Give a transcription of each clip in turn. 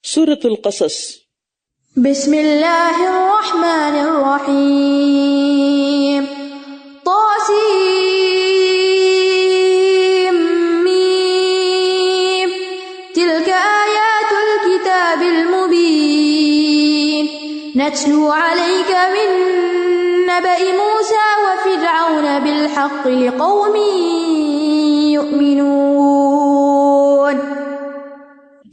سورۃ القصص۔ بسم اللہ الرحمن الرحیم طاسیم میم تلک آیات الکتاب المبین نتلو علیک من نبأ موسیٰ وفرعون بالحق لقوم یؤمنون۔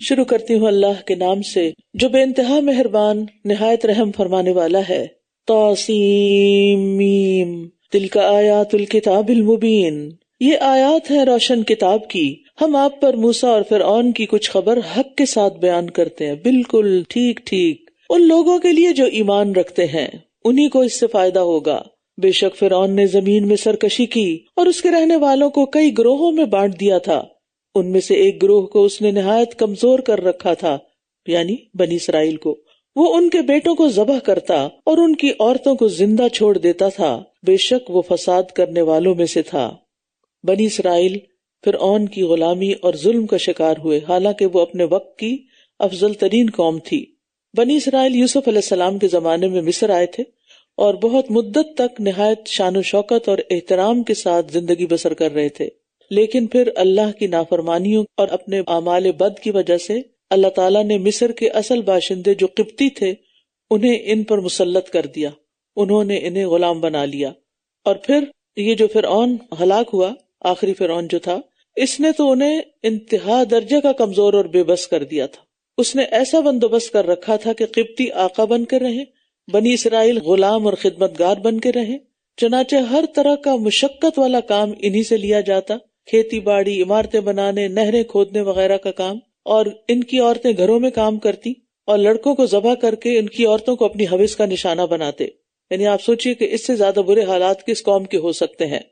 شروع کرتی ہوں اللہ کے نام سے جو بے انتہا مہربان نہایت رحم فرمانے والا ہے۔ طاسیم میم تلک آیات الکتاب المبین، یہ آیات ہیں روشن کتاب کی، ہم آپ پر موسیٰ اور فرعون کی کچھ خبر حق کے ساتھ بیان کرتے ہیں، بالکل ٹھیک ٹھیک ان لوگوں کے لیے جو ایمان رکھتے ہیں، انہی کو اس سے فائدہ ہوگا۔ بے شک فرعون نے زمین میں سرکشی کی اور اس کے رہنے والوں کو کئی گروہوں میں بانٹ دیا تھا، ان میں سے ایک گروہ کو اس نے نہایت کمزور کر رکھا تھا، یعنی بنی اسرائیل کو۔ وہ ان کے بیٹوں کو ذبح کرتا اور ان کی عورتوں کو زندہ چھوڑ دیتا تھا، بے شک وہ فساد کرنے والوں میں سے تھا۔ بنی اسرائیل فرعون کی غلامی اور ظلم کا شکار ہوئے، حالانکہ وہ اپنے وقت کی افضل ترین قوم تھی۔ بنی اسرائیل یوسف علیہ السلام کے زمانے میں مصر آئے تھے اور بہت مدت تک نہایت شان و شوکت اور احترام کے ساتھ زندگی بسر کر رہے تھے، لیکن پھر اللہ کی نافرمانیوں اور اپنے اعمال بد کی وجہ سے اللہ تعالیٰ نے مصر کے اصل باشندے جو قبطی تھے انہیں ان پر مسلط کر دیا، انہوں نے انہیں غلام بنا لیا۔ اور پھر یہ جو فرعون ہلاک ہوا، آخری فرعون جو تھا، اس نے تو انہیں انتہا درجے کا کمزور اور بے بس کر دیا تھا۔ اس نے ایسا بندوبست کر رکھا تھا کہ قبطی آقا بن کے رہیں، بنی اسرائیل غلام اور خدمتگار بن کے رہیں، چنانچہ ہر طرح کا مشقت والا کام انہی سے لیا جاتا، کھیتی باڑی، عمارتیں بنانے، نہریں کھودنے وغیرہ کا کام، اور ان کی عورتیں گھروں میں کام کرتی اور لڑکوں کو ذبح کر کے ان کی عورتوں کو اپنی ہوس کا نشانہ بناتے۔ یعنی آپ سوچئے کہ اس سے زیادہ برے حالات کس قوم کے ہو سکتے ہیں۔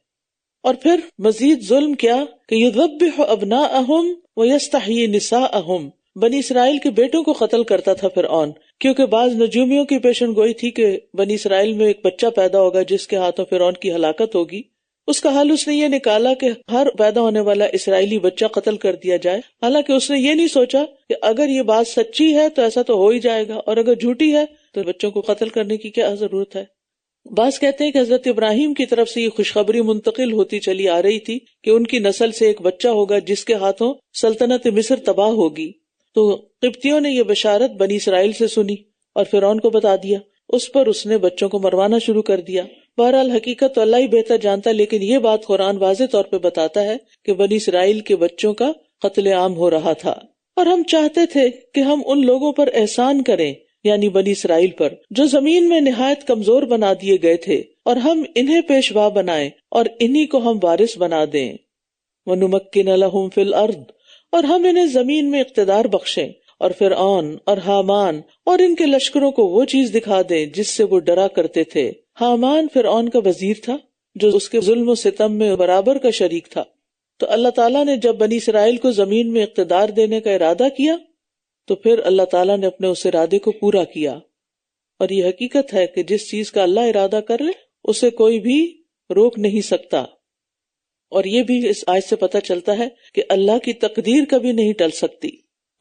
اور پھر مزید ظلم کیا کہ یذبح ابناءہم ویستحیی نساءہم، بنی اسرائیل کے بیٹوں کو قتل کرتا تھا فرعون، کیونکہ بعض نجومیوں کی پیشن گوئی تھی کہ بنی اسرائیل میں ایک بچہ پیدا ہوگا جس کے ہاتھوں فرعون کی ہلاکت ہوگی۔ اس کا حل اس نے یہ نکالا کہ ہر پیدا ہونے والا اسرائیلی بچہ قتل کر دیا جائے، حالانکہ اس نے یہ نہیں سوچا کہ اگر یہ بات سچی ہے تو ایسا تو ہو ہی جائے گا، اور اگر جھوٹی ہے تو بچوں کو قتل کرنے کی کیا ضرورت ہے۔ بعض کہتے ہیں کہ حضرت ابراہیم کی طرف سے یہ خوشخبری منتقل ہوتی چلی آ رہی تھی کہ ان کی نسل سے ایک بچہ ہوگا جس کے ہاتھوں سلطنت مصر تباہ ہوگی، تو قبطیوں نے یہ بشارت بنی اسرائیل سے سنی اور فرعون کو بتا دیا، اس پر اس نے بچوں کو مروانا شروع کر دیا۔ بہرحال حقیقت تو اللہ ہی بہتر جانتا، لیکن یہ بات قرآن واضح طور پہ بتاتا ہے کہ بنی اسرائیل کے بچوں کا قتل عام ہو رہا تھا، اور ہم چاہتے تھے کہ ہم ان لوگوں پر احسان کریں، یعنی بنی اسرائیل پر، جو زمین میں نہایت کمزور بنا دیے گئے تھے، اور ہم انہیں پیشوا بنائیں اور انہی کو ہم وارث بنا دیں۔ وَنُمَكِّنَ لَهُمْ فِي الْأَرْضِ، اور ہم انہیں زمین میں اقتدار بخشیں، اور فرعون اور حامان اور ان کے لشکروں کو وہ چیز دکھا دیں جس سے وہ ڈرا کرتے تھے۔ حامان فرعون کا وزیر تھا جو اس کے ظلم و ستم میں برابر کا شریک تھا۔ تو اللہ تعالیٰ نے جب بنی اسرائیل کو زمین میں اقتدار دینے کا ارادہ کیا تو پھر اللہ تعالیٰ نے اپنے اس ارادے کو پورا کیا، اور یہ حقیقت ہے کہ جس چیز کا اللہ ارادہ کر لے اسے کوئی بھی روک نہیں سکتا۔ اور یہ بھی اس آیت سے پتہ چلتا ہے کہ اللہ کی تقدیر کبھی نہیں ٹل سکتی،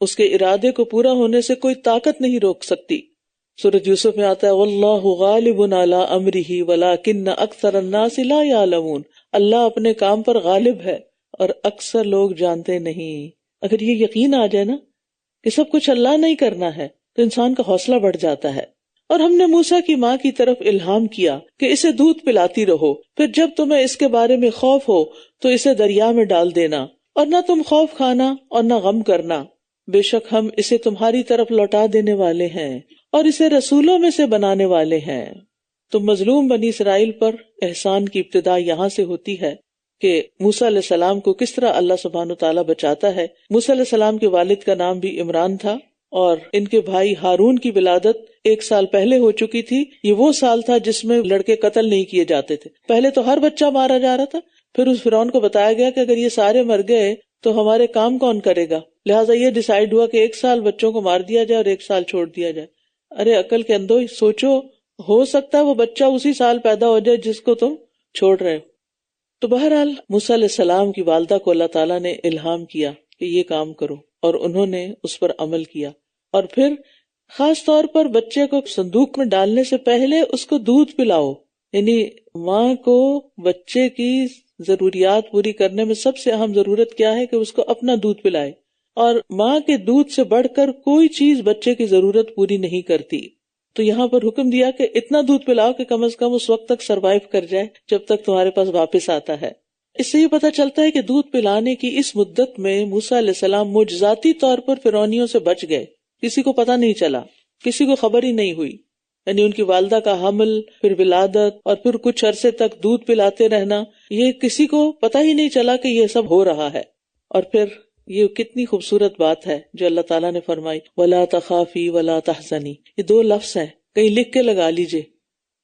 اس کے ارادے کو پورا ہونے سے کوئی طاقت نہیں روک سکتی۔ سورۃ یوسف میں آتا ہے واللہ غالب علی امرہ ولکن اکثر الناس لا یعلمون، اللہ اپنے کام پر غالب ہے اور اکثر لوگ جانتے نہیں۔ اگر یہ یقین آ جائے نا کہ سب کچھ اللہ نے ہی کرنا ہے تو انسان کا حوصلہ بڑھ جاتا ہے۔ اور ہم نے موسیٰ کی ماں کی طرف الہام کیا کہ اسے دودھ پلاتی رہو، پھر جب تمہیں اس کے بارے میں خوف ہو تو اسے دریا میں ڈال دینا، اور نہ تم خوف کھانا اور نہ غم کرنا، بے شک ہم اسے تمہاری طرف لوٹا دینے والے ہیں اور اسے رسولوں میں سے بنانے والے ہیں۔ تو مظلوم بنی اسرائیل پر احسان کی ابتدا یہاں سے ہوتی ہے کہ موسیٰ علیہ السلام کو کس طرح اللہ سبحانہ وتعالیٰ بچاتا ہے۔ موسیٰ علیہ السلام کے والد کا نام بھی عمران تھا، اور ان کے بھائی ہارون کی ولادت 1 سال پہلے ہو چکی تھی۔ یہ وہ سال تھا جس میں لڑکے قتل نہیں کیے جاتے تھے، پہلے تو ہر بچہ مارا جا رہا تھا، پھر اس فرعون کو بتایا گیا کہ اگر یہ سارے مر گئے تو ہمارے کام کون کرے گا، لہٰذا یہ ڈیسائیڈ ہوا کہ 1 سال بچوں کو مار دیا جائے اور 1 سال چھوڑ دیا جائے۔ ارے عقل کے اندھو، سوچو، ہو سکتا ہے وہ بچہ اسی سال پیدا ہو جائے جس کو تم چھوڑ رہے ہو۔ تو بہرحال موسیٰ علیہ السلام کی والدہ کو اللہ تعالیٰ نے الہام کیا کہ یہ کام کرو، اور انہوں نے اس پر عمل کیا۔ اور پھر خاص طور پر بچے کو صندوق میں ڈالنے سے پہلے اس کو دودھ پلاؤ. یعنی ماں کو بچے کی ضروریات پوری کرنے میں سب سے اہم ضرورت کیا ہے کہ اس کو اپنا دودھ پلائے، اور ماں کے دودھ سے بڑھ کر کوئی چیز بچے کی ضرورت پوری نہیں کرتی. تو یہاں پر حکم دیا کہ اتنا دودھ پلاؤ کہ کم از کم اس وقت تک سروائیو کر جائے جب تک تمہارے پاس واپس آتا ہے. اس سے یہ پتہ چلتا ہے کہ دودھ پلانے کی اس مدت میں موسیٰ علیہ السلام معجزاتی طور پر فرعونیوں سے بچ گئے. کسی کو پتہ نہیں چلا، کسی کو خبر ہی نہیں ہوئی. یعنی ان کی والدہ کا حمل، پھر ولادت، اور پھر کچھ عرصے تک دودھ پلاتے رہنا، یہ کسی کو پتہ ہی نہیں چلا کہ یہ سب ہو رہا ہے. اور پھر یہ کتنی خوبصورت بات ہے جو اللہ تعالیٰ نے فرمائی، وَلَا تَخَافِي وَلَا تَحْزَنِي. یہ 2 لفظ ہیں، کہیں لکھ کے لگا لیجئے.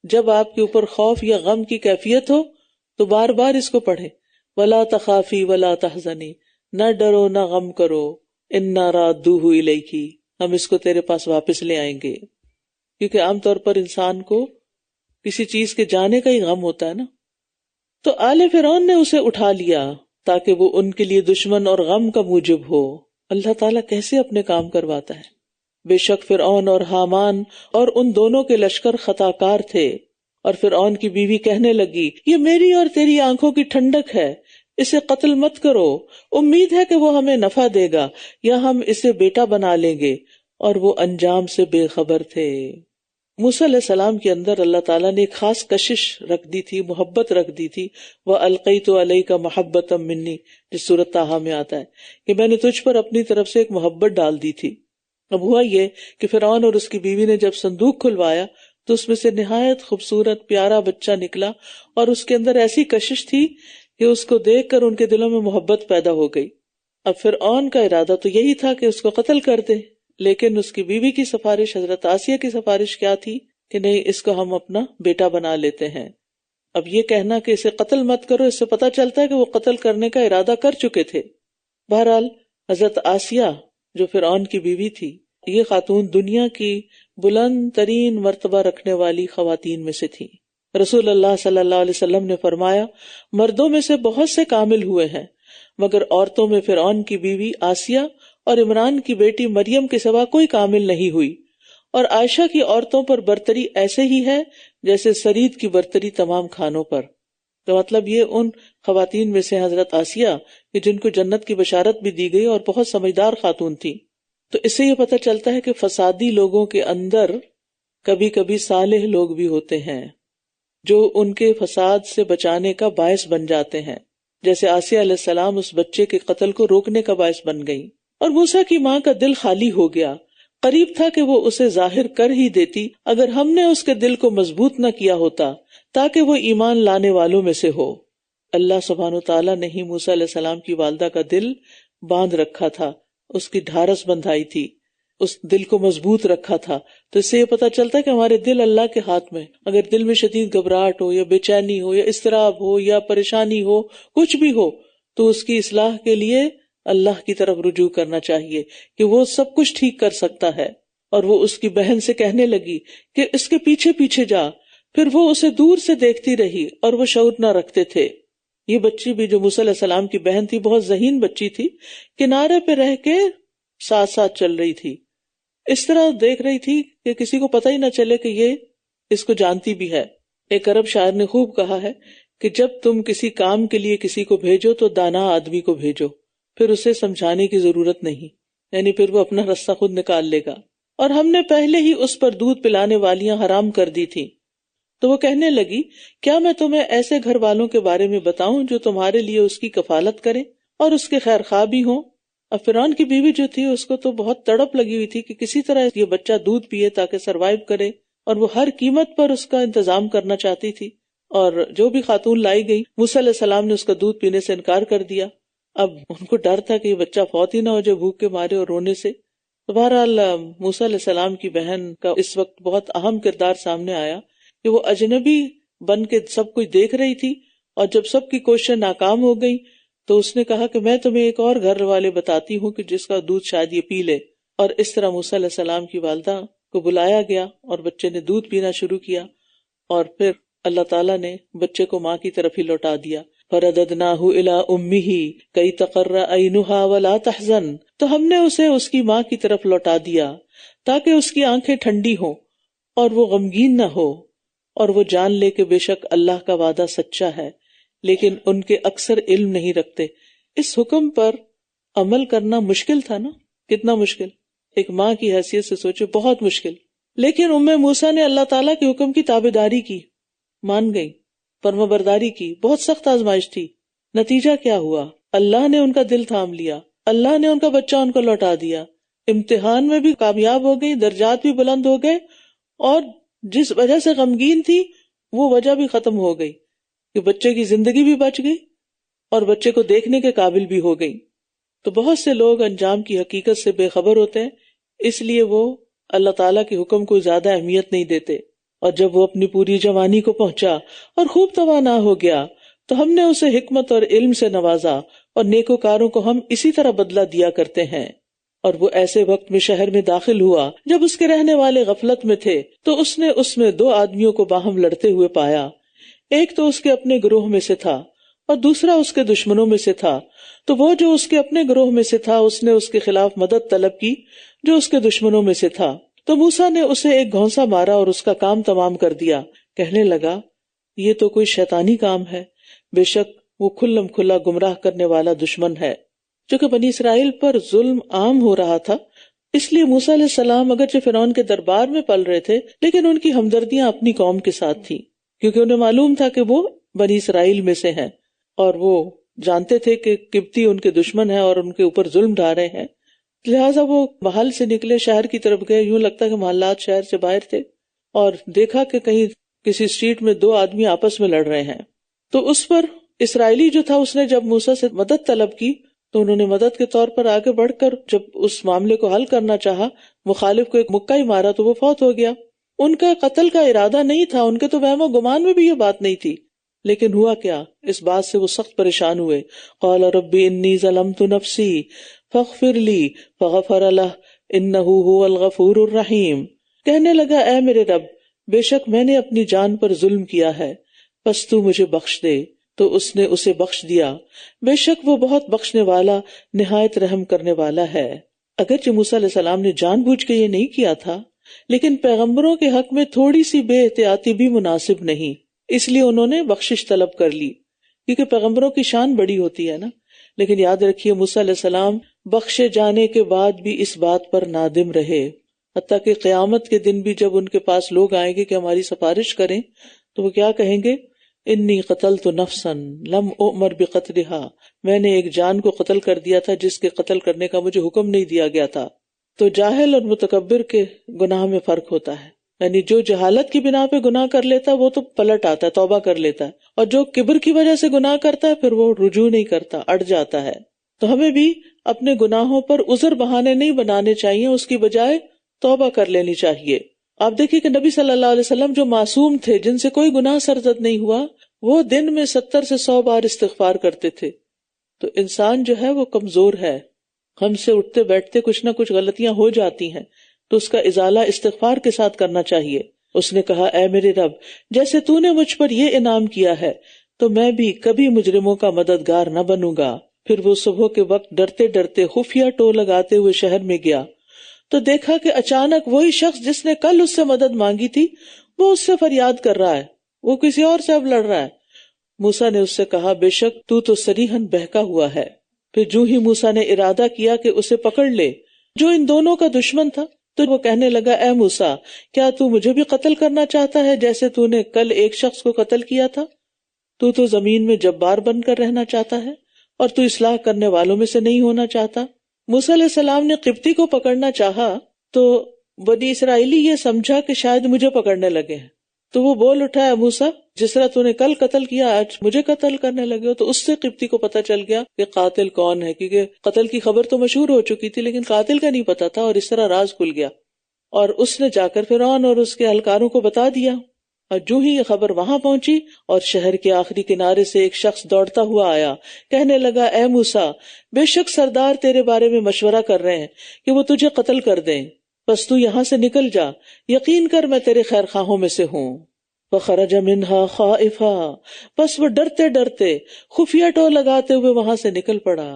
جب آپ کے اوپر خوف یا غم کی کیفیت ہو تو بار بار اس کو پڑھیں، وَلَا تَخَافِي وَلَا تَحْزَنِي. نہ ڈرو نہ غم کرو، اِنَّا رَادُّوهُ إِلَيْكِ، ہم اس کو تیرے پاس واپس لے آئیں گے. کیونکہ عام طور پر انسان کو کسی چیز کے جانے کا ہی غم ہوتا ہے نا. تو آل فرعون نے اسے اٹھا لیا تاکہ وہ ان کے لیے دشمن اور غم کا موجب ہو. اللہ تعالیٰ کیسے اپنے کام کرواتا ہے. بے شک فرعون اور حامان اور ان دونوں کے لشکر خطا کار تھے. اور فرعون کی بیوی کہنے لگی، یہ میری اور تیری آنکھوں کی ٹھنڈک ہے، اسے قتل مت کرو، امید ہے کہ وہ ہمیں نفع دے گا یا ہم اسے بیٹا بنا لیں گے. اور وہ انجام سے بے خبر تھے. موسیٰ علیہ السلام کے اندر اللہ تعالیٰ نے ایک خاص کشش رکھ دی تھی، محبت رکھ دی تھی. وَأَلْقَيْتُ عَلَيْكَ مَحَبَّةً مِّنِّي، جس سورۃ طٰہٰ میں آتا ہے کہ میں نے تجھ پر اپنی طرف سے ایک محبت ڈال دی تھی. اب ہوا یہ کہ فرعون اور اس کی بیوی نے جب صندوق کھلوایا تو اس میں سے نہایت خوبصورت پیارا بچہ نکلا، اور اس کے اندر ایسی کشش تھی کہ اس کو دیکھ کر ان کے دلوں میں محبت پیدا ہو گئی. اب فرعون کا ارادہ تو یہی تھا کہ اس کو قتل کر دے، لیکن اس کی بیوی کی سفارش، حضرت آسیہ کی سفارش کیا تھی کہ نہیں، اس کو ہم اپنا بیٹا بنا لیتے ہیں. اب یہ کہنا کہ اسے قتل مت کرو، اس سے پتہ چلتا ہے کہ وہ قتل کرنے کا ارادہ کر چکے تھے. بہرحال حضرت آسیہ جو فرعون کی بیوی تھی، یہ خاتون دنیا کی بلند ترین مرتبہ رکھنے والی خواتین میں سے تھی. رسول اللہ صلی اللہ علیہ وسلم نے فرمایا، مردوں میں سے بہت سے کامل ہوئے ہیں مگر عورتوں میں فرعون کی بیوی آسیہ اور عمران کی بیٹی مریم کے سوا کوئی کامل نہیں ہوئی. اور عائشہ کی عورتوں پر برتری ایسے ہی ہے جیسے سرید کی برتری تمام کھانوں پر. تو مطلب یہ ان خواتین میں سے حضرت آسیہ کہ جن کو جنت کی بشارت بھی دی گئی اور بہت سمجھدار خاتون تھی. تو اس سے یہ پتہ چلتا ہے کہ فسادی لوگوں کے اندر کبھی کبھی صالح لوگ بھی ہوتے ہیں جو ان کے فساد سے بچانے کا باعث بن جاتے ہیں، جیسے آسیہ علیہ السلام اس بچے کے قتل کو روکنے کا باعث بن گئی. اور موسیٰ کی ماں کا دل خالی ہو گیا، قریب تھا کہ وہ اسے ظاہر کر ہی دیتی اگر ہم نے اس کے دل کو مضبوط نہ کیا ہوتا تاکہ وہ ایمان لانے والوں میں سے ہو. اللہ سبحانہ وتعالیٰ نے ہی موسیٰ علیہ السلام کی والدہ کا دل باندھ رکھا تھا، اس کی ڈھارس بندھائی تھی، اس دل کو مضبوط رکھا تھا. تو اس سے یہ پتہ چلتا ہے کہ ہمارے دل اللہ کے ہاتھ میں. اگر دل میں شدید گھبراہٹ ہو یا بے چینی ہو یا اضطراب ہو یا پریشانی ہو، کچھ بھی ہو، تو اس کی اصلاح کے لیے اللہ کی طرف رجوع کرنا چاہیے کہ وہ سب کچھ ٹھیک کر سکتا ہے. اور وہ اس کی بہن سے کہنے لگی کہ اس کے پیچھے پیچھے جا. پھر وہ اسے دور سے دیکھتی رہی اور وہ شعور نہ رکھتے تھے. یہ بچی بھی جو موسیٰ علیہ السلام کی بہن تھی، بہت ذہین بچی تھی، کنارے پہ رہ کے ساتھ ساتھ چل رہی تھی، اس طرح دیکھ رہی تھی کہ کسی کو پتہ ہی نہ چلے کہ یہ اس کو جانتی بھی ہے. ایک عرب شاعر نے خوب کہا ہے کہ جب تم کسی کام کے لیے کسی کو بھیجو تو دانا آدمی کو بھیجو، پھر اسے سمجھانے کی ضرورت نہیں، یعنی پھر وہ اپنا راستہ خود نکال لے گا. اور ہم نے پہلے ہی اس پر دودھ پلانے والیاں حرام کر دی تھی. تو وہ کہنے لگی، کیا میں تمہیں ایسے گھر والوں کے بارے میں بتاؤں جو تمہارے لیے اس کی کفالت کریں اور اس کے خیر خواہ بھی ہوں؟ اب فرعون کی بیوی جو تھی اس کو تو بہت تڑپ لگی ہوئی تھی کہ کسی طرح یہ بچہ دودھ پیے تاکہ سروائیو کرے، اور وہ ہر قیمت پر اس کا انتظام کرنا چاہتی تھی. اور جو بھی خاتون لائی گئی، موسیٰ علیہ السلام نے اس کا دودھ پینے سے انکار کر دیا. اب ان کو ڈر تھا کہ یہ بچہ فوت ہی نہ ہو جائے بھوک کے مارے اور رونے سے. تو بہرحال موسیٰ علیہ السلام کی بہن کا اس وقت بہت اہم کردار سامنے آیا کہ وہ اجنبی بن کے سب کچھ دیکھ رہی تھی، اور جب سب کی کوششیں ناکام ہو گئی تو اس نے کہا کہ میں تمہیں ایک اور گھر والے بتاتی ہوں کہ جس کا دودھ شاید یہ پی لے. اور اس طرح موسیٰ علیہ السلام کی والدہ کو بلایا گیا اور بچے نے دودھ پینا شروع کیا، اور پھر اللہ تعالیٰ نے بچے کو ماں کی طرف ہی لوٹا دیا. فرددناہ الی امہ کی تقر عینہا ولا تحزن، تو ہم نے اسے اس کی ماں کی طرف لوٹا دیا تاکہ اس کی آنکھیں ٹھنڈی ہوں اور وہ غمگین نہ ہو، اور وہ جان لے کہ بے شک اللہ کا وعدہ سچا ہے، لیکن ان کے اکثر علم نہیں رکھتے۔ اس حکم پر عمل کرنا مشکل تھا نا، کتنا مشکل، ایک ماں کی حیثیت سے سوچے، بہت مشکل، لیکن ام موسیٰ نے اللہ تعالیٰ کے حکم کی تابعداری کی، مان گئی، فرمانبرداری کی۔ بہت سخت آزمائش تھی، نتیجہ کیا ہوا؟ اللہ نے ان کا دل تھام لیا، اللہ نے ان کا بچہ ان کو لوٹا دیا، امتحان میں بھی کامیاب ہو گئی، درجات بھی بلند ہو گئے، اور جس وجہ سے غمگین تھی وہ وجہ بھی ختم ہو گئی کہ بچے کی زندگی بھی بچ گئی اور بچے کو دیکھنے کے قابل بھی ہو گئی۔ تو بہت سے لوگ انجام کی حقیقت سے بے خبر ہوتے ہیں، اس لیے وہ اللہ تعالیٰ کے حکم کو زیادہ اہمیت نہیں دیتے، اور جب وہ اپنی پوری جوانی کو پہنچا اور خوب توانا ہو گیا تو ہم نے اسے حکمت اور علم سے نوازا، اور نیکوکاروں کو ہم اسی طرح بدلہ دیا کرتے ہیں۔ اور وہ ایسے وقت میں شہر میں داخل ہوا جب اس کے رہنے والے غفلت میں تھے، تو اس نے اس میں 2 آدمیوں کو باہم لڑتے ہوئے پایا، ایک تو اس کے اپنے گروہ میں سے تھا اور دوسرا اس کے دشمنوں میں سے تھا۔ تو وہ جو اس کے اپنے گروہ میں سے تھا اس نے اس کے خلاف مدد طلب کی جو اس کے دشمنوں میں سے تھا، تو موسیٰ نے اسے ایک گھونسا مارا اور اس کا کام تمام کر دیا۔ کہنے لگا یہ تو کوئی شیطانی کام ہے، بے شک وہ کھلم کھلا گمراہ کرنے والا دشمن ہے۔ چونکہ بنی اسرائیل پر ظلم عام ہو رہا تھا، اس لیے موسیٰ علیہ السلام اگرچہ فرعون کے دربار میں پل رہے تھے، لیکن ان کی ہمدردیاں اپنی قوم کے ساتھ تھیں، کیونکہ انہیں معلوم تھا کہ وہ بنی اسرائیل میں سے ہیں، اور وہ جانتے تھے کہ قبطی ان کے دشمن ہیں اور ان کے اوپر ظلم ڈھا رہے ہیں۔ لہٰذا وہ محل سے نکلے، شہر کی طرف گئے، یوں لگتا کہ محلات شہر سے باہر تھے، اور دیکھا کہ کہیں کسی اسٹریٹ میں 2 آدمی آپس میں لڑ رہے ہیں۔ تو اس پر اسرائیلی جو تھا اس نے جب موسیٰ سے مدد طلب کی تو انہوں نے مدد کے طور پر آگے بڑھ کر جب اس معاملے کو حل کرنا چاہا، مخالف کو ایک مکہ ہی مارا تو وہ فوت ہو گیا۔ ان کا قتل کا ارادہ نہیں تھا، ان کے تو وہم و گمان میں بھی یہ بات نہیں تھی، لیکن ہوا کیا، اس بات سے وہ سخت پریشان ہوئے۔ قال رب انی ظلمت نفسی فاغفر لی فغفر لہ انہ هو الغفور الرحیم۔ کہنے لگا اے میرے رب، بے شک میں نے اپنی جان پر ظلم کیا ہے، پس تو مجھے بخش دے، تو اس نے اسے بخش دیا، بے شک وہ بہت بخشنے والا نہایت رحم کرنے والا ہے۔ اگرچہ موسیٰ علیہ السلام نے جان بوجھ کے یہ نہیں کیا تھا، لیکن پیغمبروں کے حق میں تھوڑی سی بے احتیاطی بھی مناسب نہیں، اس لیے انہوں نے بخشش طلب کر لی، کیونکہ پیغمبروں کی شان بڑی ہوتی ہے نا۔ لیکن یاد رکھیے موسیٰ علیہ السلام بخشے جانے کے بعد بھی اس بات پر نادم رہے، حتیٰ کہ قیامت کے دن بھی جب ان کے پاس لوگ آئیں گے کہ ہماری سفارش کریں تو وہ کیا کہیں گے؟ انی قتلت نفسا لم اؤمر بقتلها، میں نے ایک جان کو قتل کر دیا تھا جس کے قتل کرنے کا مجھے حکم نہیں دیا گیا تھا۔ تو جاہل اور متکبر کے گناہ میں فرق ہوتا ہے، یعنی جو جہالت کی بنا پہ گناہ کر لیتا ہے وہ تو پلٹ آتا ہے، توبہ کر لیتا ہے، اور جو کبر کی وجہ سے گناہ کرتا ہے پھر وہ رجوع نہیں کرتا، اڑ جاتا ہے۔ تو ہمیں بھی اپنے گناہوں پر عذر بہانے نہیں بنانے چاہیے، اس کی بجائے توبہ کر لینی چاہیے۔ آپ دیکھیے کہ نبی صلی اللہ علیہ وسلم جو معصوم تھے، جن سے کوئی گناہ سرزد نہیں ہوا، وہ دن میں 70 سے 100 بار استغفار کرتے تھے۔ تو انسان جو ہے وہ کمزور ہے، ہم سے اٹھتے بیٹھتے کچھ نہ کچھ غلطیاں ہو جاتی ہیں، تو اس کا ازالہ استغفار کے ساتھ کرنا چاہیے۔ اس نے کہا اے میرے رب، جیسے تو نے مجھ پر یہ انعام کیا ہے تو میں بھی کبھی مجرموں کا مددگار نہ بنوں گا۔ پھر وہ صبح کے وقت ڈرتے ڈرتے خفیہ ٹو لگاتے ہوئے شہر میں گیا تو دیکھا کہ اچانک وہی شخص جس نے کل اس سے مدد مانگی تھی وہ اس سے فریاد کر رہا ہے، وہ کسی اور سے اب لڑ رہا ہے۔ موسیٰ نے اس سے کہا بے شک تو صریحاً بہکا ہوا ہے۔ پھر جو ہی موسیٰ نے ارادہ کیا کہ اسے پکڑ لے جو ان دونوں کا دشمن تھا، تو وہ کہنے لگا اے موسیٰ، کیا تو مجھے بھی قتل کرنا چاہتا ہے جیسے تو نے کل ایک شخص کو قتل کیا تھا؟ تو زمین میں جبار بن کر رہنا چاہتا ہے اور تو اصلاح کرنے والوں میں سے نہیں ہونا چاہتا۔ موسیٰ علیہ السلام نے قبطی کو پکڑنا چاہا تو بنی اسرائیلی یہ سمجھا کہ شاید مجھے پکڑنے لگے ہیں، تو وہ بول اٹھا اے موسیٰ، جس طرح تو نے کل قتل کیا آج مجھے قتل کرنے لگے ہو۔ تو اس سے قبطی کو پتہ چل گیا کہ قاتل کون ہے، کیونکہ قتل کی خبر تو مشہور ہو چکی تھی لیکن قاتل کا نہیں پتا تھا، اور اس طرح راز کھل گیا، اور اس نے جا کر فرعون اور اس کے اہلکاروں کو بتا دیا۔ اور جو ہی یہ خبر وہاں پہنچی اور شہر کے آخری کنارے سے ایک شخص دوڑتا ہوا آیا، کہنے لگا اے موسیٰ، بے شک سردار تیرے بارے میں مشورہ کر رہے ہیں کہ وہ تجھے قتل کر دیں، بس تو یہاں سے نکل جا، یقین کر میں تیرے خیر خواہوں میں سے ہوں۔ فخرج منها خائفا، بس وہ ڈرتے ڈرتے خفیہ ٹو لگاتے ہوئے وہاں سے نکل پڑا،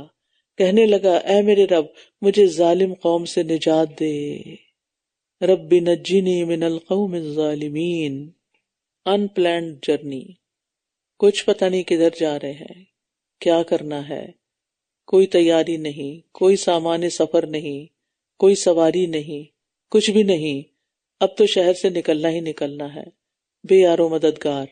کہنے لگا اے میرے رب مجھے ظالم قوم سے نجات دے، رب نجنی من القوم الظالمین۔ ان پلانڈ جرنی، کچھ پتہ نہیں کدھر جا رہے ہیں، کیا کرنا ہے، کوئی تیاری نہیں، کوئی سامان سفر نہیں، کوئی سواری نہیں، کچھ بھی نہیں، اب تو شہر سے نکلنا ہی نکلنا ہے، بے یار و مددگار۔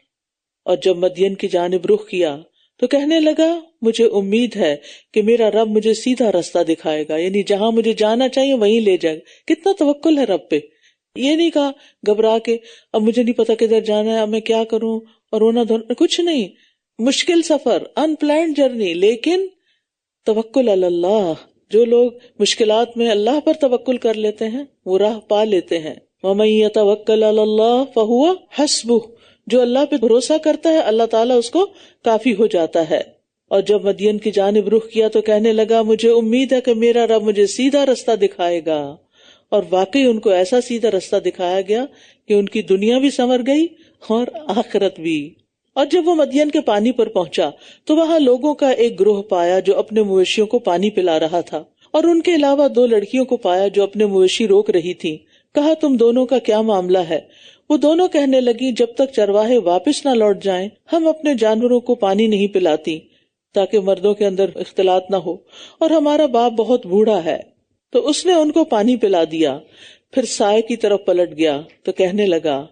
اور جب مدین کی جانب رخ کیا تو کہنے لگا مجھے امید ہے کہ میرا رب مجھے سیدھا راستہ دکھائے گا، یعنی جہاں مجھے جانا چاہیے وہیں لے جائے گا۔ کتنا توکل ہے رب پہ، یہ نہیں کہا گھبرا کے اب مجھے نہیں پتا کدھر جانا ہے، اب میں کیا کروں، اور رونا دھونا کچھ نہیں، مشکل سفر، ان پلانڈ جرنی، لیکن توکل علی اللہ۔ جو لوگ مشکلات میں اللہ پر توکل کر لیتے ہیں وہ راہ پا لیتے ہیں۔ وَمَن يَتَوَكَّلْ عَلَى اللَّهِ فَهُوَ حَسْبُهُ، جو اللہ پہ بھروسہ کرتا ہے اللہ تعالیٰ اس کو کافی ہو جاتا ہے۔ اور جب مدین کی جانب رخ کیا تو کہنے لگا مجھے امید ہے کہ میرا رب مجھے سیدھا راستہ دکھائے گا، اور واقعی ان کو ایسا سیدھا راستہ دکھایا گیا کہ ان کی دنیا بھی سنور گئی اور آخرت بھی۔ اور جب وہ مدین کے پانی پر پہنچا تو وہاں لوگوں کا ایک گروہ پایا جو اپنے مویشیوں کو پانی پلا رہا تھا، اور ان کے علاوہ 2 لڑکیوں کو پایا جو اپنے مویشی روک رہی تھی۔ کہا تم دونوں کا کیا معاملہ ہے؟ وہ دونوں کہنے لگی جب تک چرواہے واپس نہ لوٹ جائیں ہم اپنے جانوروں کو پانی نہیں پلاتی تاکہ مردوں کے اندر اختلاط نہ ہو، اور ہمارا باپ بہت بوڑھا ہے۔ تو اس نے ان کو پانی پلا دیا، پھر سائے کی طرف پلٹ گیا تو کہنے لگا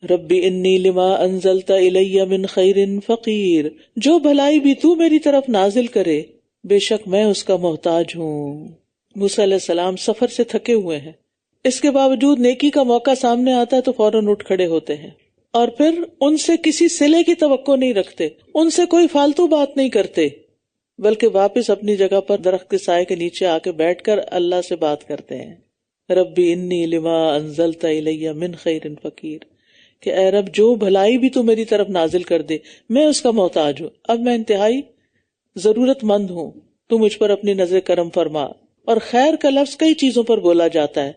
ربی انی لما انزلت الی من خیر فقیر، جو بھلائی بھی تو میری طرف نازل کرے بے شک میں اس کا محتاج ہوں۔ موسیٰ علیہ السلام سفر سے تھکے ہوئے ہیں، اس کے باوجود نیکی کا موقع سامنے آتا ہے تو فوراً اٹھ کھڑے ہوتے ہیں، اور پھر ان سے کسی صلے کی توقع نہیں رکھتے، ان سے کوئی فالتو بات نہیں کرتے، بلکہ واپس اپنی جگہ پر درخت کے سائے کے نیچے آ کے بیٹھ کر اللہ سے بات کرتے ہیں۔ ربی انی لما انزلت الی من خیر فقیر، کہ اے رب جو بھلائی بھی تو میری طرف نازل کر دے میں اس کا محتاج ہوں، اب میں انتہائی ضرورت مند ہوں، تو مجھ پر اپنی نظر کرم فرما۔ اور خیر کا لفظ کئی چیزوں پر بولا جاتا ہے،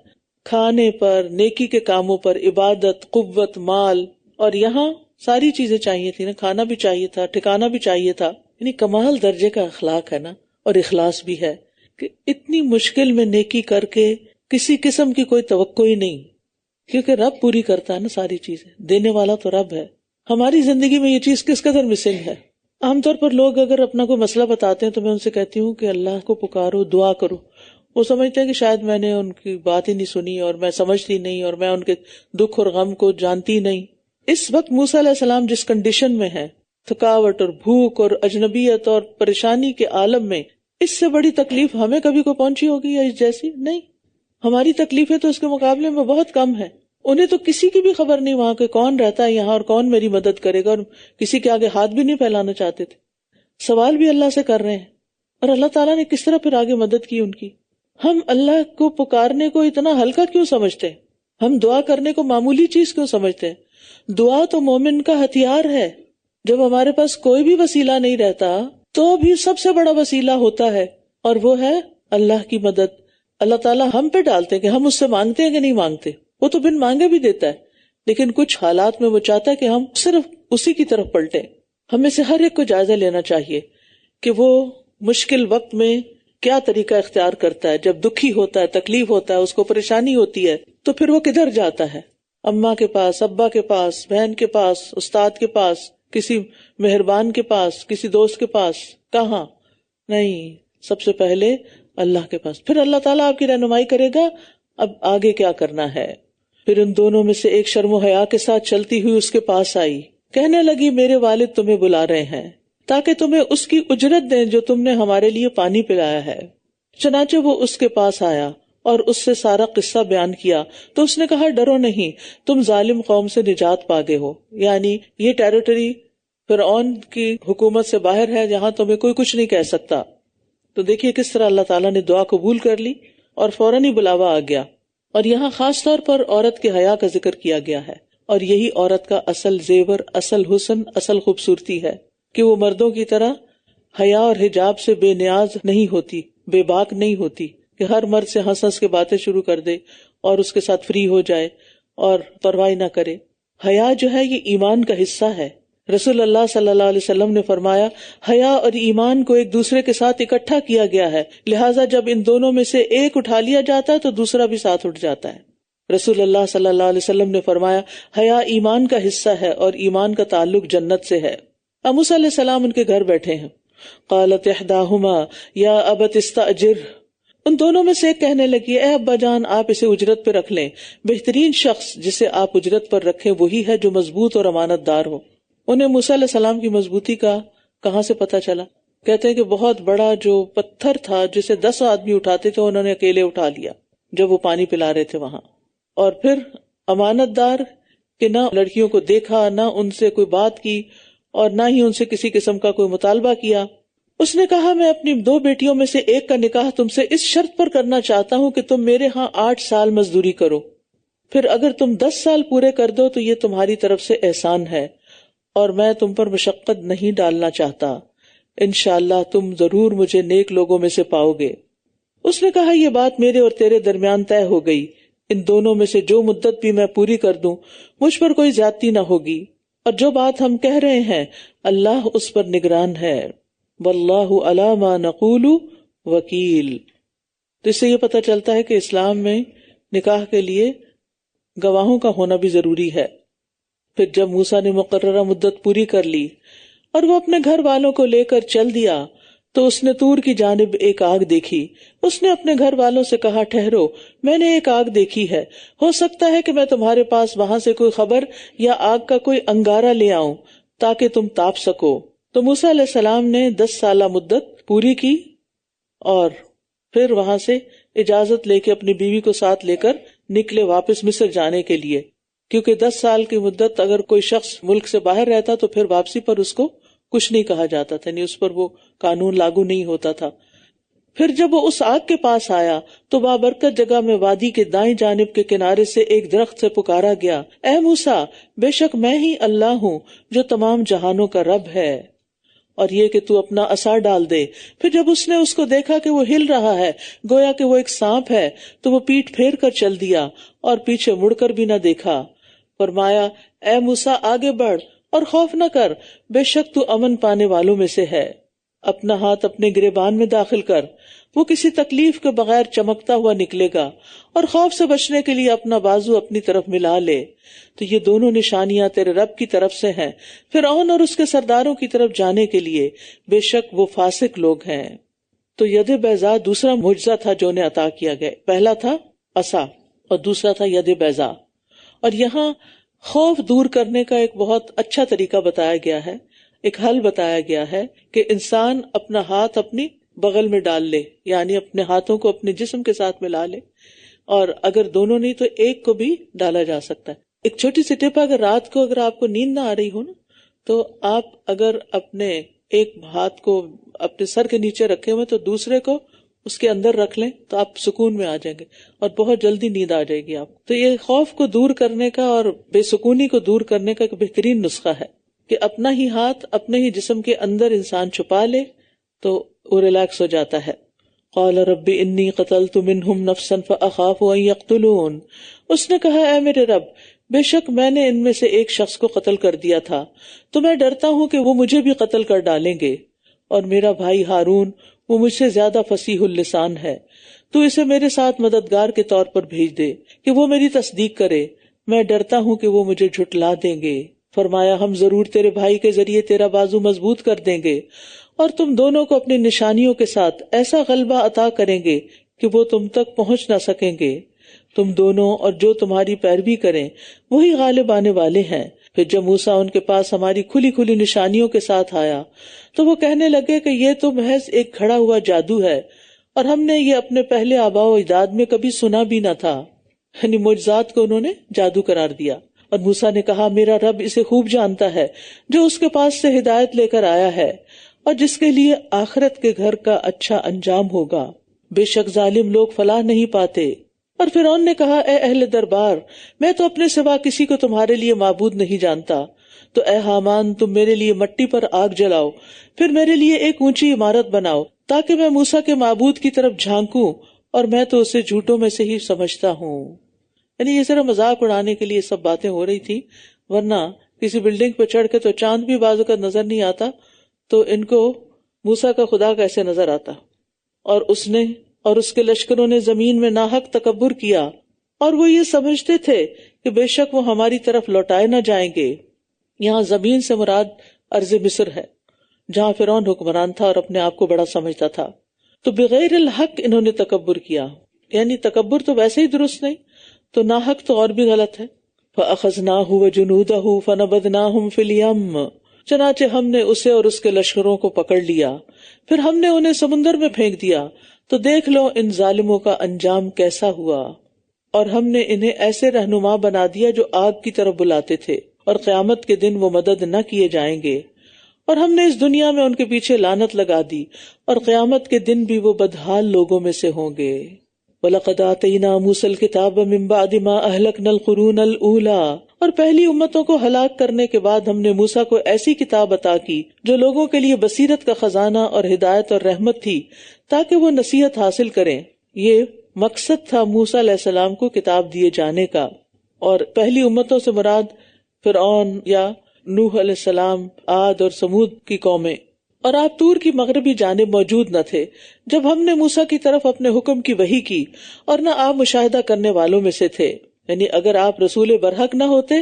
کھانے پر، نیکی کے کاموں پر، عبادت، قوت، مال، اور یہاں ساری چیزیں چاہیے تھی نا، کھانا بھی چاہیے تھا، ٹھکانا بھی چاہیے تھا، یعنی کمال درجے کا اخلاق ہے نا، اور اخلاص بھی ہے کہ اتنی مشکل میں نیکی کر کے کسی قسم کی کوئی توقع ہی نہیں، کیونکہ رب پوری کرتا ہے نا ساری چیزیں، دینے والا تو رب ہے۔ ہماری زندگی میں یہ چیز کس قدر مسنگ ہے۔ عام طور پر لوگ اگر اپنا کوئی مسئلہ بتاتے ہیں تو میں ان سے کہتی ہوں کہ اللہ کو پکارو، دعا کرو۔ وہ سمجھتے ہیں کہ شاید میں نے ان کی بات ہی نہیں سنی، اور میں سمجھتی نہیں، اور میں ان کے دکھ اور غم کو جانتی نہیں۔ اس وقت موسیٰ علیہ السلام جس کنڈیشن میں ہے، تھکاوٹ اور بھوک اور اجنبیت اور پریشانی کے عالم میں، اس سے بڑی تکلیف ہمیں کبھی کو پہنچی ہوگی یا اس جیسی؟ نہیں، ہماری تکلیفیں تو اس کے مقابلے میں بہت کم ہیں۔ انہیں تو کسی کی بھی خبر نہیں وہاں کہ کون رہتا ہے یہاں اور کون میری مدد کرے گا، اور کسی کے آگے ہاتھ بھی نہیں پھیلانا چاہتے تھے، سوال بھی اللہ سے کر رہے ہیں، اور اللہ تعالیٰ نے کس طرح پھر آگے مدد کی ان کی۔ ہم اللہ کو پکارنے کو اتنا ہلکا کیوں سمجھتے ہیں؟ ہم دعا کرنے کو معمولی چیز کیوں سمجھتے ہیں؟ دعا تو مومن کا ہتھیار ہے۔ جب ہمارے پاس کوئی بھی وسیلہ نہیں رہتا تو بھی سب سے بڑا وسیلہ ہوتا ہے، اور وہ ہے اللہ کی مدد۔ اللہ تعالیٰ ہم پہ ڈالتے ہیں کہ ہم اس سے مانگتے ہیں کہ نہیں مانگتے، وہ تو بن مانگے بھی دیتا ہے، لیکن کچھ حالات میں وہ چاہتا ہے کہ ہم صرف اسی کی طرف پلٹیں۔ ہمیں سے ہر ایک کو جائزہ لینا چاہیے کہ وہ مشکل وقت میں کیا طریقہ اختیار کرتا ہے۔ جب دکھی ہوتا ہے، تکلیف ہوتا ہے، اس کو پریشانی ہوتی ہے، تو پھر وہ کدھر جاتا ہے؟ اماں کے پاس، ابا کے پاس، بہن کے پاس، استاد کے پاس، کسی مہربان کے پاس، کسی دوست کے پاس؟ کہاں؟ نہیں، سب سے پہلے اللہ کے پاس، پھر اللہ تعالیٰ آپ کی رہنمائی کرے گا اب آگے کیا کرنا ہے۔ پھر ان دونوں میں سے ایک شرم و حیا کے ساتھ چلتی ہوئی اس کے پاس آئی، کہنے لگی میرے والد تمہیں بلا رہے ہیں تاکہ تمہیں اس کی اجرت دیں جو تم نے ہمارے لیے پانی پلایا ہے۔ چنانچہ وہ اس کے پاس آیا اور اس سے سارا قصہ بیان کیا، تو اس نے کہا ڈرو نہیں، تم ظالم قوم سے نجات پا گئے ہو، یعنی یہ ٹیریٹری فرعون کی حکومت سے باہر ہے جہاں تمہیں کوئی کچھ نہیں کہہ سکتا۔ تو دیکھیے کس طرح اللہ تعالیٰ نے دعا قبول کر لی اور فوراً ہی بلاوا آ گیا۔ اور یہاں خاص طور پر عورت کے حیا کا ذکر کیا گیا ہے، اور یہی عورت کا اصل زیور، اصل حسن، اصل خوبصورتی ہے کہ وہ مردوں کی طرح حیا اور حجاب سے بے نیاز نہیں ہوتی، بے باک نہیں ہوتی کہ ہر مرد سے ہنس ہنس کے باتیں شروع کر دے اور اس کے ساتھ فری ہو جائے اور پرواہ نہ کرے۔ حیا جو ہے یہ ایمان کا حصہ ہے. رسول اللہ صلی اللہ علیہ وسلم نے فرمایا حیا اور ایمان کو ایک دوسرے کے ساتھ اکٹھا کیا گیا ہے، لہٰذا جب ان دونوں میں سے ایک اٹھا لیا جاتا ہے تو دوسرا بھی ساتھ اٹھ جاتا ہے. رسول اللہ صلی اللہ علیہ وسلم نے فرمایا حیا ایمان کا حصہ ہے اور ایمان کا تعلق جنت سے ہے. اب موسیٰ علیہ السلام ان کے گھر بیٹھے ہیں. قالت احداہما یا ابت استاجر، ان دونوں میں سے ایک کہنے لگی اے ابا جان آپ اسے اجرت پہ رکھ لیں، بہترین شخص جسے آپ اجرت پر رکھیں وہی ہے جو مضبوط اور امانت دار ہو. انہیں موسیٰ علیہ السلام کی مضبوطی کا کہاں سے پتہ چلا؟ کہتے ہیں کہ بہت بڑا جو پتھر تھا جسے 10 آدمی اٹھاتے تھے انہوں نے اکیلے اٹھا لیا جب وہ پانی پلا رہے تھے وہاں. اور پھر امانت دار کہ نہ لڑکیوں کو دیکھا، نہ ان سے کوئی بات کی اور نہ ہی ان سے کسی قسم کا کوئی مطالبہ کیا. اس نے کہا میں اپنی 2 بیٹیوں میں سے ایک کا نکاح تم سے اس شرط پر کرنا چاہتا ہوں کہ تم میرے ہاں 8 سال مزدوری کرو، پھر اگر تم 10 سال پورے کر دو تو یہ تمہاری طرف سے احسان ہے اور میں تم پر مشقت نہیں ڈالنا چاہتا، انشاءاللہ تم ضرور مجھے نیک لوگوں میں سے پاؤ گے. اس نے کہا یہ بات میرے اور تیرے درمیان طے ہو گئی، ان دونوں میں سے جو مدت بھی میں پوری کر دوں مجھ پر کوئی زیادتی نہ ہوگی، اور جو بات ہم کہہ رہے ہیں اللہ اس پر نگران ہے، واللہ علی ما نقول وکیل. تو اس سے یہ پتہ چلتا ہے کہ اسلام میں نکاح کے لیے گواہوں کا ہونا بھی ضروری ہے. پھر جب موسیٰ نے مقررہ مدت پوری کر لی اور وہ اپنے گھر والوں کو لے کر چل دیا تو اس نے طور کی جانب ایک آگ دیکھی. اس نے اپنے گھر والوں سے کہا ٹھہرو، میں نے ایک آگ دیکھی ہے، ہو سکتا ہے کہ میں تمہارے پاس وہاں سے کوئی خبر یا آگ کا کوئی انگارہ لے آؤں تاکہ تم تاپ سکو. تو موسیٰ علیہ السلام نے 10 سالہ مدت پوری کی اور پھر وہاں سے اجازت لے کے اپنی بیوی کو ساتھ لے کر نکلے واپس مصر جانے کے لیے، کیونکہ 10 سال کی مدت اگر کوئی شخص ملک سے باہر رہتا تو پھر واپسی پر اس کو کچھ نہیں کہا جاتا تھا، یعنی اس پر وہ قانون لاگو نہیں ہوتا تھا. پھر جب وہ اس آگ کے پاس آیا تو بابرکت جگہ میں وادی کے دائیں جانب کے کنارے سے ایک درخت سے پکارا گیا اے موسیٰ، بے شک میں ہی اللہ ہوں جو تمام جہانوں کا رب ہے، اور یہ کہ تو اپنا عصا ڈال دے. پھر جب اس نے اس کو دیکھا کہ وہ ہل رہا ہے گویا کہ وہ ایک سانپ ہے تو وہ پیٹھ پھیر کر چل دیا اور پیچھے مڑ کر بھی نہ دیکھا. فرمایا اے موسیٰ آگے بڑھ اور خوف نہ کر، بے شک تو امن پانے والوں میں سے ہے. اپنا ہاتھ اپنے گریبان میں داخل کر، وہ کسی تکلیف کے بغیر چمکتا ہوا نکلے گا، اور خوف سے بچنے کے لیے اپنا بازو اپنی طرف ملا لے. تو یہ دونوں نشانیاں تیرے رب کی طرف سے ہیں فرعون اور اس کے سرداروں کی طرف جانے کے لیے، بے شک وہ فاسق لوگ ہیں. تو ید بیضا دوسرا معجزہ تھا جو انہیں عطا کیا گیا. پہلا تھا عصا اور دوسرا تھا ید بیضا. اور یہاں خوف دور کرنے کا ایک بہت اچھا طریقہ بتایا گیا ہے، ایک حل بتایا گیا ہے کہ انسان اپنا ہاتھ اپنی بغل میں ڈال لے، یعنی اپنے ہاتھوں کو اپنے جسم کے ساتھ ملا لے، اور اگر دونوں نہیں تو ایک کو بھی ڈالا جا سکتا ہے. ایک چھوٹی سی ٹپ، اگر رات کو اگر آپ کو نیند نہ آ رہی ہو نا تو آپ اگر اپنے ایک ہاتھ کو اپنے سر کے نیچے رکھے ہوئے تو دوسرے کو اس کے اندر رکھ لیں تو آپ سکون میں آ جائیں گے اور بہت جلدی نیند آ جائے گی آپ. تو یہ خوف کو دور کرنے کا اور بے سکونی کو دور کرنے کا ایک بہترین نسخہ ہے کہ اپنا ہی ہاتھ اپنے ہی جسم کے اندر انسان چھپا لے تو وہ ریلیکس ہو جاتا ہے. قال رب انی قتلت منہم نفسا فاخاف ان یقتلون. اس نے کہا اے میرے رب، بے شک میں نے ان میں سے ایک شخص کو قتل کر دیا تھا تو میں ڈرتا ہوں کہ وہ مجھے بھی قتل کر ڈالیں گے، اور میرا بھائی ہارون وہ مجھ سے زیادہ فصیح اللسان ہے، تو اسے میرے ساتھ مددگار کے طور پر بھیج دے کہ وہ میری تصدیق کرے، میں ڈرتا ہوں کہ وہ مجھے جھٹلا دیں گے. فرمایا ہم ضرور تیرے بھائی کے ذریعے تیرا بازو مضبوط کر دیں گے اور تم دونوں کو اپنی نشانیوں کے ساتھ ایسا غلبہ عطا کریں گے کہ وہ تم تک پہنچ نہ سکیں گے. تم دونوں اور جو تمہاری پیروی کریں وہی غالب آنے والے ہیں. پھر جب موسیٰ ان کے پاس ہماری کھلی کھلی نشانیوں کے ساتھ آیا تو وہ کہنے لگے کہ یہ تو محض ایک کھڑا ہوا جادو ہے اور ہم نے یہ اپنے پہلے آباء و اجداد میں کبھی سنا بھی نہ تھا. یعنی معجزات کو انہوں نے جادو قرار دیا. اور موسیٰ نے کہا میرا رب اسے خوب جانتا ہے جو اس کے پاس سے ہدایت لے کر آیا ہے اور جس کے لیے آخرت کے گھر کا اچھا انجام ہوگا. بے شک ظالم لوگ فلاح نہیں پاتے. اور فرعون نے کہا اے اہل دربار، میں تو اپنے سوا کسی کو تمہارے لیے معبود نہیں جانتا، تو اے حامان تم میرے لیے مٹی پر آگ جلاؤ، پھر میرے لیے ایک اونچی عمارت بناؤ تاکہ میں موسیٰ کے معبود کی طرف جھانکوں، اور میں تو اسے جھوٹوں میں سے ہی سمجھتا ہوں. یعنی یہ صرف مذاق اڑانے کے لیے سب باتیں ہو رہی تھی، ورنہ کسی بلڈنگ پہ چڑھ کے تو چاند بھی بعض اوقات نظر نہیں آتا، تو ان کو موسیٰ کا خدا کیسے نظر آتا؟ اور اس نے اور اس کے لشکروں نے زمین میں ناحق تکبر کیا، اور وہ یہ سمجھتے تھے کہ بے شک وہ ہماری طرف لوٹائے نہ جائیں گے۔ یہاں زمین سے مراد ارض مصر ہے، جہاں فرعون حکمران تھا اور اپنے آپ کو بڑا سمجھتا تھا۔ تو بغیر الحق انہوں نے تکبر کیا، یعنی تکبر تو ویسے ہی درست نہیں، تو ناحق تو اور بھی غلط ہے۔ فَأَخَذْنَاهُ وَجُنُودَهُ فَنَبَذْنَاهُمْ فِي الْيَمِّ، چنانچہ ہم نے اسے اور اس کے لشکروں کو پکڑ لیا، پھر ہم نے انہیں سمندر میں پھینک دیا، تو دیکھ لو ان ظالموں کا انجام کیسا ہوا۔ اور ہم نے انہیں ایسے رہنما بنا دیا جو آگ کی طرف بلاتے تھے، اور قیامت کے دن وہ مدد نہ کیے جائیں گے، اور ہم نے اس دنیا میں ان کے پیچھے لعنت لگا دی، اور قیامت کے دن بھی وہ بدحال لوگوں میں سے ہوں گے۔ وَلَقَدْ آتَيْنَا مُوسَى الْكِتَابَ مِن بَعْدِ مَا أَهْلَكْنَا الْقُرُونَ الْأُولَىٰ، اور پہلی امتوں کو ہلاک کرنے کے بعد ہم نے موسیٰ کو ایسی کتاب عطا کی جو لوگوں کے لیے بصیرت کا خزانہ اور ہدایت اور رحمت تھی، تاکہ وہ نصیحت حاصل کریں۔ یہ مقصد تھا موسیٰ علیہ السلام کو کتاب دیے جانے کا۔ اور پہلی امتوں سے مراد فرعون یا نوح علیہ السلام، عاد اور سمود کی قومیں۔ اور آپ طور کی مغربی جانب موجود نہ تھے جب ہم نے موسیٰ کی طرف اپنے حکم کی وحی کی، اور نہ آپ مشاہدہ کرنے والوں میں سے تھے، یعنی اگر آپ رسول برحق نہ ہوتے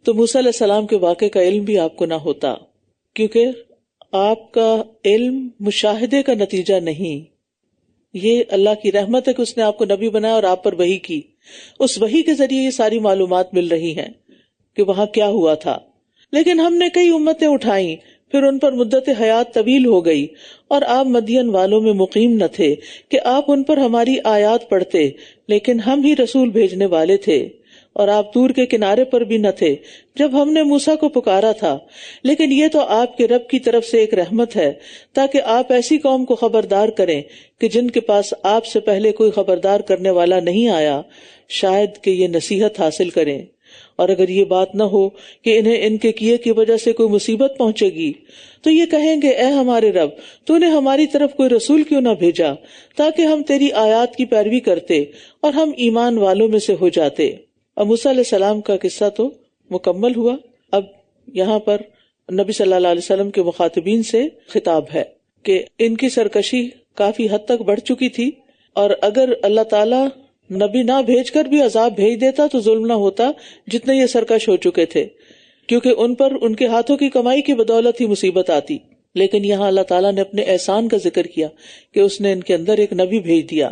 تو موسیٰ علیہ السلام کے واقعے کا علم بھی آپ کو نہ ہوتا، کیونکہ آپ کا علم مشاہدے کا نتیجہ نہیں۔ یہ اللہ کی رحمت ہے کہ اس نے آپ کو نبی بنایا اور آپ پر وحی کی، اس وحی کے ذریعے یہ ساری معلومات مل رہی ہیں کہ وہاں کیا ہوا تھا۔ لیکن ہم نے کئی امتیں اٹھائیں، پھر ان پر مدت حیات طویل ہو گئی، اور آپ مدین والوں میں مقیم نہ تھے کہ آپ ان پر ہماری آیات پڑھتے، لیکن ہم ہی رسول بھیجنے والے تھے، اور آپ طور کے کنارے پر بھی نہ تھے جب ہم نے موسیٰ کو پکارا تھا۔ لیکن یہ تو آپ کے رب کی طرف سے ایک رحمت ہے، تاکہ آپ ایسی قوم کو خبردار کریں کہ جن کے پاس آپ سے پہلے کوئی خبردار کرنے والا نہیں آیا، شاید کہ یہ نصیحت حاصل کریں۔ اور اگر یہ بات نہ ہو کہ انہیں ان کے کیے کی وجہ سے کوئی مصیبت پہنچے گی، تو یہ کہیں گے اے ہمارے رب، تو نے ہماری طرف کوئی رسول کیوں نہ بھیجا تاکہ ہم تیری آیات کی پیروی کرتے اور ہم ایمان والوں میں سے ہو جاتے۔ اب موسیٰ علیہ السلام کا قصہ تو مکمل ہوا، اب یہاں پر نبی صلی اللہ علیہ وسلم کے مخاطبین سے خطاب ہے کہ ان کی سرکشی کافی حد تک بڑھ چکی تھی، اور اگر اللہ تعالی نبی نہ بھیج کر بھی عذاب بھیج دیتا تو ظلم نہ ہوتا جتنے یہ سرکش ہو چکے تھے، کیونکہ ان پر ان کے ہاتھوں کی کمائی کی بدولت ہی مصیبت آتی۔ لیکن یہاں اللہ تعالیٰ نے اپنے احسان کا ذکر کیا کہ اس نے ان کے اندر ایک نبی بھیج دیا۔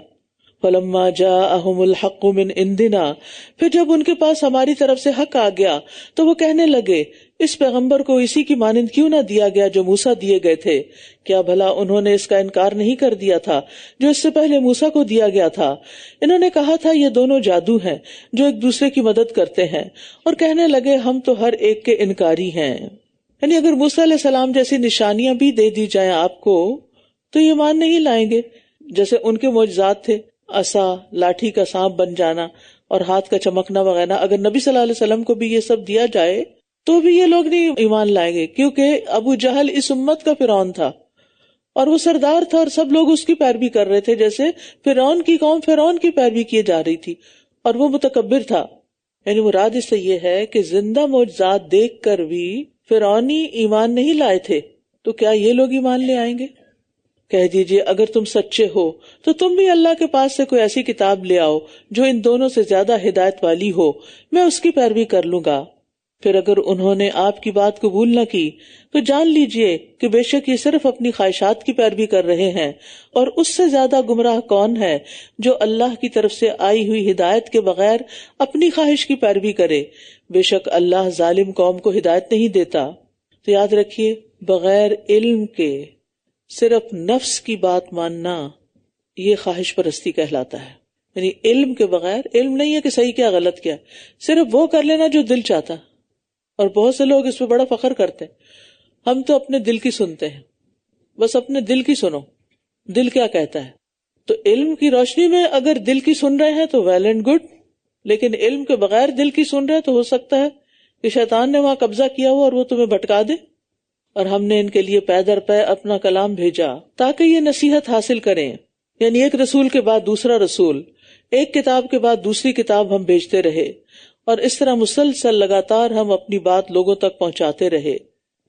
فَلَمَّا جَاءَهُمُ الْحَقُّ مِنْ عِنْدِنَا، پھر جب ان کے پاس ہماری طرف سے حق آ گیا تو وہ کہنے لگے اس پیغمبر کو اسی کی مانند کیوں نہ دیا گیا جو موسیٰ دیے گئے تھے، کیا بھلا انہوں نے اس کا انکار نہیں کر دیا تھا جو اس سے پہلے موسیٰ کو دیا گیا تھا۔ انہوں نے کہا تھا یہ دونوں جادو ہیں جو ایک دوسرے کی مدد کرتے ہیں، اور کہنے لگے ہم تو ہر ایک کے انکاری ہیں۔ یعنی اگر موسیٰ علیہ السلام جیسی نشانیاں بھی دے دی جائیں آپ کو تو یہ مان نہیں لائیں گے، جیسے ان کے معجزات تھے، عصا، لاٹھی کا سانپ بن جانا اور ہاتھ کا چمکنا وغیرہ۔ اگر نبی صلی اللہ علیہ وسلم کو بھی یہ سب دیا جائے تو بھی یہ لوگ نہیں ایمان لائیں گے، کیونکہ ابو جہل اس امت کا فرعون تھا اور وہ سردار تھا، اور سب لوگ اس کی پیروی کر رہے تھے، جیسے فرعون کی قوم فرعون کی پیروی کی جا رہی تھی، اور وہ متکبر تھا۔ یعنی مراد اس سے یہ ہے کہ زندہ معجزات دیکھ کر بھی فرعونی ایمان نہیں لائے تھے، تو کیا یہ لوگ ایمان لے آئیں گے؟ کہہ دیجئے اگر تم سچے ہو تو تم بھی اللہ کے پاس سے کوئی ایسی کتاب لے آؤ جو ان دونوں سے زیادہ ہدایت والی ہو، میں اس کی پیروی کر لوں گا۔ پھر اگر انہوں نے آپ کی بات قبول نہ کی تو جان لیجئے کہ بے شک یہ صرف اپنی خواہشات کی پیروی کر رہے ہیں، اور اس سے زیادہ گمراہ کون ہے جو اللہ کی طرف سے آئی ہوئی ہدایت کے بغیر اپنی خواہش کی پیروی کرے۔ بے شک اللہ ظالم قوم کو ہدایت نہیں دیتا۔ تو یاد رکھیے، بغیر علم کے صرف نفس کی بات ماننا یہ خواہش پرستی کہلاتا ہے۔ یعنی علم کے بغیر، علم نہیں ہے کہ صحیح کیا غلط کیا، صرف وہ کر لینا جو دل چاہتا، اور بہت سے لوگ اس پہ بڑا فخر کرتے ہیں، ہم تو اپنے دل کی سنتے ہیں، بس اپنے دل کی سنو، دل کیا کہتا ہے۔ تو علم کی روشنی میں اگر دل کی سن رہے ہیں تو ویل اینڈ گڈ، لیکن علم کے بغیر دل کی سن رہے تو ہو سکتا ہے کہ شیطان نے وہاں قبضہ کیا ہو اور وہ تمہیں بھٹکا دے۔ اور ہم نے ان کے لیے پے در پے اپنا کلام بھیجا تاکہ یہ نصیحت حاصل کریں، یعنی ایک رسول کے بعد دوسرا رسول، ایک کتاب کے بعد دوسری کتاب ہم بھیجتے رہے، اور اس طرح مسلسل لگاتار ہم اپنی بات لوگوں تک پہنچاتے رہے.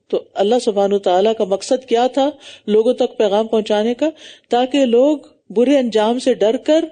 تو اللہ سبحانہ تعالیٰ کا مقصد کیا تھا لوگوں تک پیغام پہنچانے کا؟ تاکہ لوگ برے انجام سے ڈر کر